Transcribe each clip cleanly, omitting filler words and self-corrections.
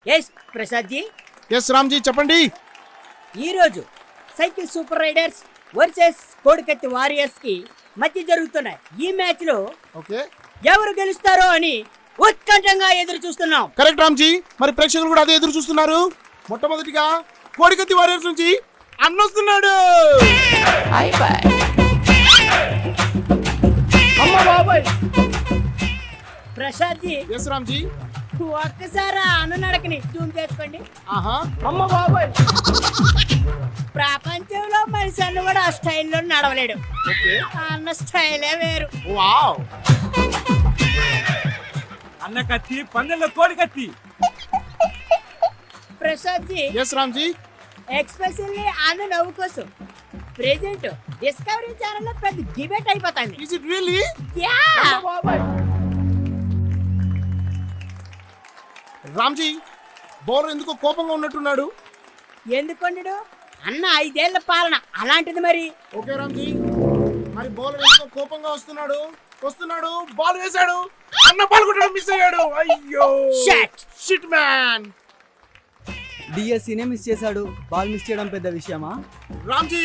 Yes Prasad ji. Yes Ramji చెప్పండి. ఈరోజు cycle super riders versus Kodikatti warriors కి మధ్య జరుగుతున్న ఈ మ్యాచ్ లో ఓకే ఎవరు గెలుస్తారో అని ఉత్కంఠంగా ఎదురు చూస్తున్నాం. కరెక్ట్ రామ్జీ. మరి ప్రేక్షకులు కూడా అదే ఎదురు చూస్తున్నారు. మొట్టమొదటిగా కోడికత్తి వారియర్స్ నుంచి అన్నొస్తున్నాడు. ప్రసాద్ జీ. ఎస్ రామ్జీ. ఒక్కసారి అన్న నడకని జూమ్ చేసుకోండి. ఆహా. ప్రపంచంలో మనిషి అన్న కూడా ఆ స్టైల్లో నడవలేడు. అన్న స్టైలే వేరు. వావ్. అన్న కత్తి పందెంలో కోడి కత్తి. ప్రసాద్ జీ. ఎస్ రామ్జీ. ఎక్స్పెషల్లీ అన్న నవ్వు కోసం ప్రెజెంట్ డిస్కవరీ ఛానల్ లో పెద్ద డిబేట్ అయిపోతుంది. Is it really? Yeah. Ramji bowler ఎందుకో కోపంగా ఉన్నట్టున్నాడు. ఎందుకొండడు అన్న 5 ఏళ్ల పాలన అలాంటిది మరి. ఓకే రామ్జీ. మరి బౌలర్ ఎందుకో కోపంగా వస్తున్నాడు. బాల్ వేశాడు. అన్న బాల్ కొట్టడం మిస్ అయ్యాడు. అయ్యో షిట్ మ్యాన్. డిఎస్సీనే మిస్ చేశాడు. బాల్ మిస్ చేయడం పెద్ద విషయమా? రామ్జీ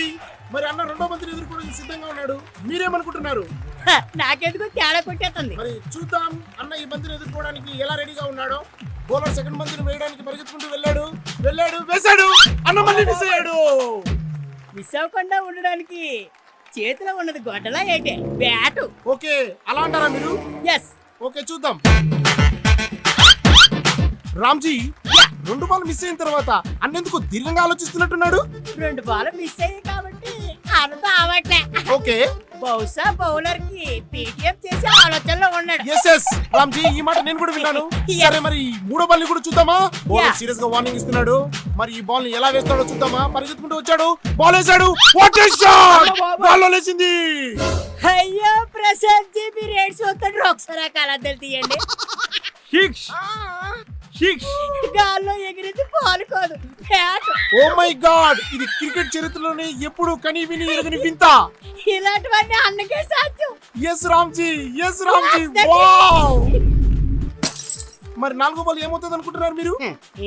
మరి అన్న రెండో బంతిని ఎదుర్కోవడానికి సిద్ధంగా ఉన్నాడు. మీరేమనుకుంటున్నారు? నాకెందుకు తేడా కొట్టేస్తుంది. మరి చూద్దాం అన్న ఈ బంతిని ఎదుర్కోవడానికి ఎలా రెడీగా ఉన్నాడో. బౌలర్ సెకండ్ బంతిని వేయడానికి పరిగెత్తుకుంటూ వెళ్ళాడు. వేశాడు. అన్న మళ్ళీ మిస్ అయ్యాడు. మిస్ అవ్వకుండా ఉండడానికి చేతిలో ఉన్నది గొడ్డలా ఏంటి? బ్యాటు. ఓకే అలా అంటారా మీరు? ఎస్. ఓకే చూద్దాం. రామ్జీ 2 బాల్ మిస్ అయిన తర్వాత అన్నెందుకు దీర్ఘంగా ఆలోచిస్తున్నట్టున్నాడు. 2 బాల్ మిస్ అయ్యాయి కాబట్టి అన్నతో అవట్లే. ఓకే బహుశా బౌలర్ కి పేటిఎం చేసే ఆలోచనలో ఉన్నాడు. ఎస్ రామ్జీ ఈ మాట నేను కూడా విన్నాను. సరే మరి మూడో బాల్ ని కూడా చూద్దామా? బౌలర్ సీరియస్ గా వార్నింగ్ ఇస్తున్నాడు. మరి ఈ బాల్ ని ఎలా వేస్తాడో చూద్దామా? పరిగెత్తుకుంటూ వచ్చాడు. బాల్ వేశాడు. What a shot! బాల్ లో లేచింది. అయ్యో ప్రసాద్ జీ మీరు ఏడ్చి వస్తాడు. ఒకసారి కళాద్దలు తీయండి. గాల్లో ఎగిరింది బాల్ కాదు బ్యాట్. ఓ మై గాడ్, ఇది క్రికెట్ చరిత్రలోనే ఎప్పుడు కని విని ఎరగని వింత. ఇలాంటివన్నీ అన్నకే సాధ్యం. ఎస్ రామ్జీ. వావ్. మరి 4వ బాల్ ఏమవుతుంది అనుకుంటున్నారు మీరు?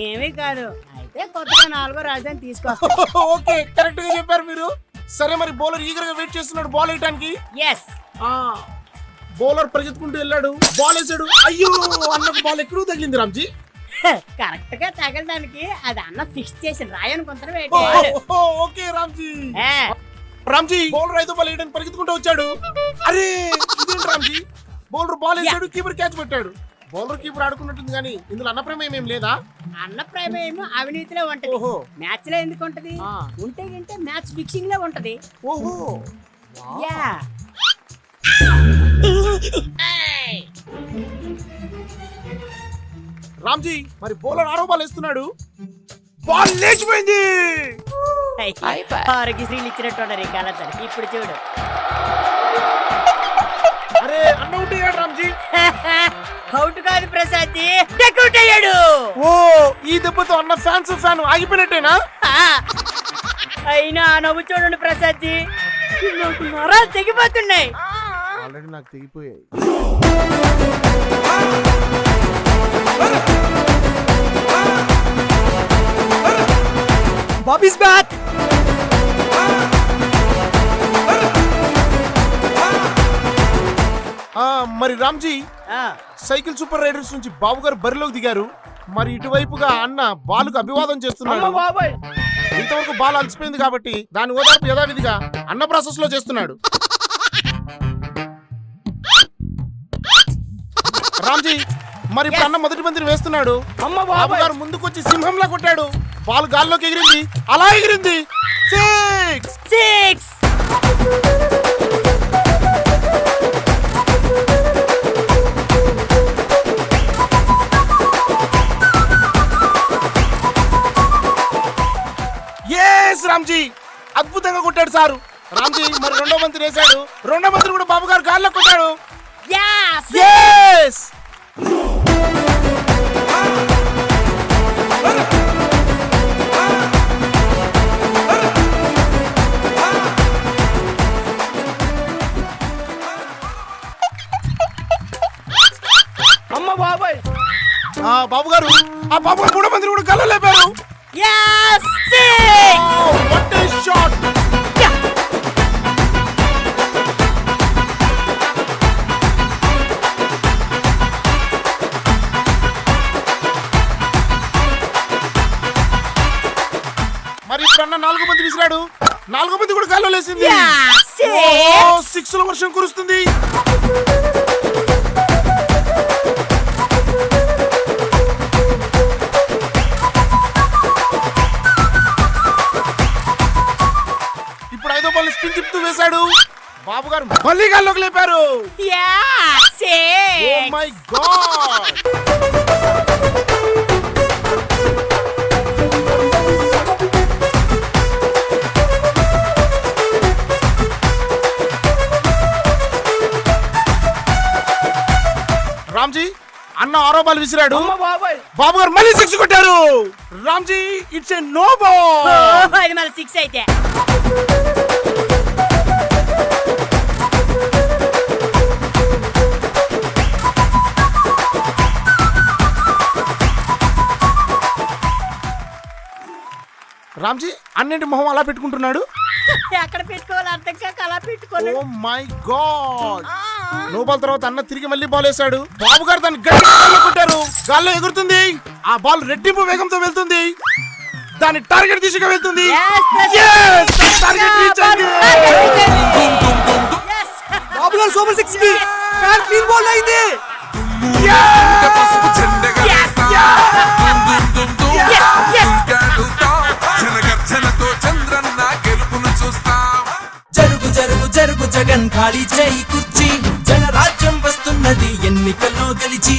ఏమీ కాదు. అయితే కొత్తగా 4వ రాజధాని తీసుకొస్తాం. ఓకే కరెక్ట్ గా చెప్పారు మీరు. సరే మరి బౌలర్ ఈగర్ గా వెయిట్ చేస్తున్నాడు బాల్ వేయడానికి. ఎస్. బౌలర్ పరిగెత్తుకుంటూ వెళ్ళాడు. బాల్ వేసాడు. అయ్యో అన్నకు బాల్ ఎక్కడో తగిలింది రామ్జీ. కరెక్ట్ గా తగలడానికి అది అన్న ఫిక్స్ చేసి రాయనుకుంటారు. ఓకే రామ్జీ బౌలర్ 5వ బాల్ వేయడానికి పరిగెత్తుకుంటూ వచ్చాడు. అరే ఇదేంటి రామ్జీ, బౌలర్ బాల్ వేసాడు, కీపర్ క్యాచ్ పెట్టాడు. బౌలర్ కీపర్ ఆడుకున్నట్టుంది కానీ ఇందులో అన్న ప్రమేయం ఏం లేదా? అన్న ప్రమేయం అవినీతిలో ఉంటది. మ్యాచ్ లో ఎందుకు ఉంటది? ఉంటే గింటే మ్యాచ్ ఫిక్సింగ్ లో ఉంటది. ఓహో యా. రామ్జీ మరి బౌలర్ 6వ బాల్ వేస్తున్నాడు. బాల్ లేచిపోయింది. ఆరోగ్యశ్రీలు ఇచ్చినట్టు ఉన్నారు ఈ కాలంలో. ఇప్పుడు చూడు. అరే అన్న అవుట్ అయ్యాడు రామ్జీ. అవుట్ కాదు ప్రసాద్ జీ, టెక్అవుట్ అయ్యాడు. ఓ ఈ దెబ్బతో అన్న ఫ్యాన్ ఆగిపోయినట్టేనా? అయినా నవ్వు చూడండి ప్రసాద్ జీ, నరాలు తెగిపోతున్నాయి. ఆల్రెడీ నాకు తెగిపోయాయి. Bobby's back. మరి రామ్జీ సైకిల్ సూపర్ రైడర్స్ నుంచి బాబు గారు బరిలోకి దిగారు. మరి ఇటువైపుగా అన్న బాలుకు అభివాదం చేస్తున్నాడు. ఇంతవరకు బాల్ అలసిపోయింది కాబట్టి దాని ఓదార్పు యథావిధిగా అన్న ప్రాసెస్ లో చేస్తున్నాడు. రామ్జీ మరి ఇప్పుడు అన్న మొదటి బంతిని వేస్తున్నాడు. బాబు గారు ముందుకొచ్చి సింహంలా కొట్టాడు. బాల్ గాల్లోకి ఎగిరింది. అలా ఎగిరింది. 6. రామ్జీ అద్భుతంగా కొట్టాడు సారు. రామ్జీ మరి 2వ బంతిని వేశాడు. 2వ బంతిని కూడా బాబు గారు గాల్లో కొట్టాడు. బాబు గారు 3వ బంతి మందిని కూడా గల్ల లేపారు. Yes, six! What a shot! మరి ఇప్పుడు అన్న 4 మంది విసిరాడు. 4 మంది కూడా గాల్లో లేసింది. Yeah, six! 6ల వర్షం కురుస్తుంది. ఇప్పుడు 5వ బాల్ స్పిన్ తిప్పుతూ వేశాడు. బాబు గారు మళ్ళీ గాల్లోకి లేపారు. Yeah, six! Oh my god! Ramji అన్న 6వ బాల్ విసిరాడు. బాబు గారు మళ్ళీ 6 కొట్టారు. Ramji it's a no ball. Oh, ఇది మళ్ళీ 6 అయితే. రామ్జీ అన్నింటి మొహం అలా పెట్టుకుంటున్నాడు. ఎక్కడ పెట్టుకోవాలి అర్థం కాక అలా పెట్టుకోలేదు. Oh my god! No ball తర్వాత అన్న తిరిగి మళ్ళీ బాల్ వేశాడు. బాబు గారు దాన్ని గట్టిగా గాల్లో కొట్టారు. గాల్లో ఎగురుతుంది. ఆ బాల్ రెట్టింపు వేగంతో వెళ్తుంది. దాని టార్గెట్ దిశగా వెళ్తుంది. Yes, Yes! టార్గెట్ రీచ్ అయింది. Yes! బాబు గారు సూపర్ 6 కి క్లీన్ బాల్ అయింది. జరుగు జరుగు జరుగు జగన్ ఖాళీ చేయి కుర్చీ జనరాజ్యం వస్తున్నది ఎన్నికల్లో గెలిచి